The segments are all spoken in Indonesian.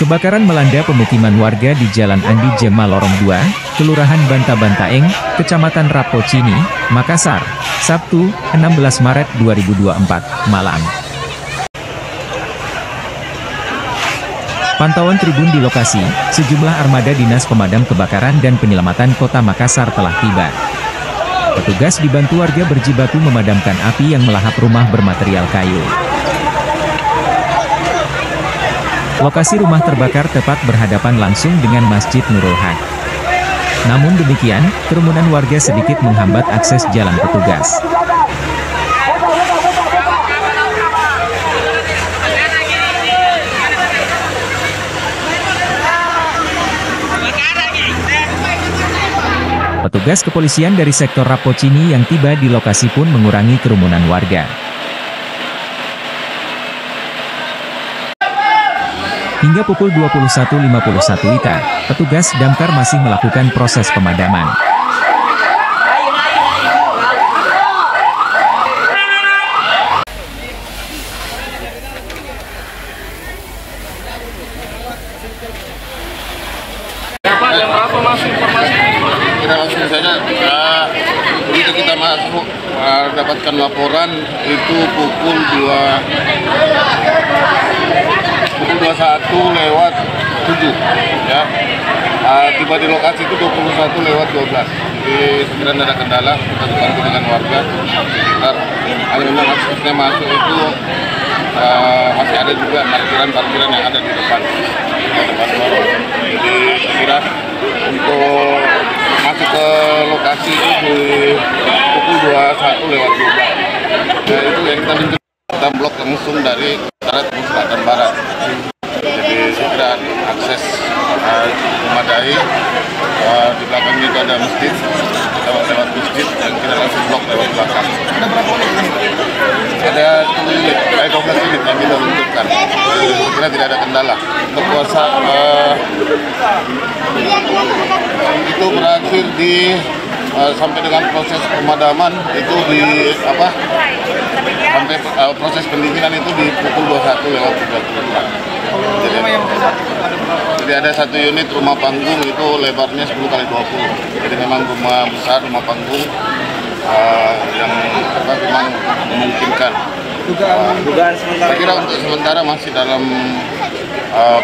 Kebakaran melanda pemukiman warga di Jalan Andi Jema Lorong 2, Kelurahan Banta-Bantaeng, Kecamatan Rapocini, Makassar, Sabtu, 16 Maret 2024, malam. Pantauan tribun di lokasi, sejumlah armada Dinas Pemadam Kebakaran dan Penyelamatan Kota Makassar telah tiba. Petugas dibantu warga berjibaku memadamkan api yang melahap rumah bermaterial kayu. Lokasi rumah terbakar tepat berhadapan langsung dengan Masjid Nurul Haq. Namun demikian, kerumunan warga sedikit menghambat akses jalan petugas. Petugas kepolisian dari sektor Rapocini yang tiba di lokasi pun mengurangi kerumunan warga. Hingga pukul 21.51 WITA, petugas damkar masih melakukan proses pemadaman. Jam berapa masuk informasi? Kita langsung saja, begitu kita masuk dapatkan laporan itu pukul 21.07 ya. Tiba di lokasi itu 21.12. Jadi sekiranya ada kendala, kita dibantu dengan warga sekitar. Hanya memang aksesnya masuk itu masih ada juga parkiran yang ada di depan lorong. Jadi sekira untuk masuk ke lokasi itu di pukul 21.12. Nah, itu yang kita tunjuk, kita blok langsung dari utara ke selatan barat. Jadi sekira akses memadai. Di belakangnya itu ada masjid, lewat masjid dan kita langsung blok lewat belakang. Ada berapa unit? Ada 12 unit yang kita luncurkan. Kira tidak ada kendala. Untuk kuasa itu berakhir di sampai dengan proses pemadaman itu di sampai proses pendinginan itu di pukul 21.34. Jadi ada satu unit rumah panggung itu lebarnya 10x20. Jadi memang rumah besar, rumah panggung yang memang memungkinkan. Dugaan sementara. Saya kira untuk sementara masih dalam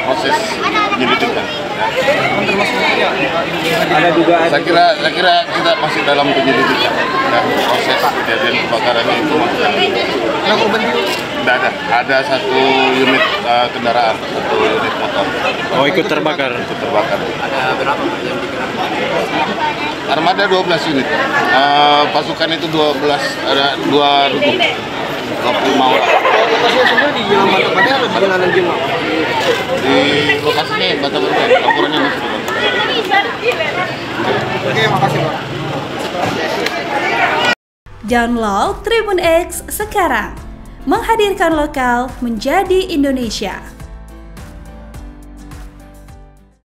proses penyelidikan. Ada dugaan. Saya kira kita masih dalam penyelidikan. Dan proses kejadian kebakaran itu masih dalam. Ada korban jiwa? Tidak ada. Ada satu unit kendaraan, satu unit motor. Oh, ikut terbakar. Ikut terbakar. Ada berapa Pak yang dikerahkan? Armada 12 unit. Pasukan itu 12, ada 2 regu. 25 orang. Lokasinya semua di Jalan Banta-Bantaeng atau di Jalan Jema? Di lokasinya Banta-Bantaeng, laporannya masih di Banta-Bantaeng. Oke, makasih Pak. Download Tribun X sekarang, menghadirkan lokal menjadi Indonesia.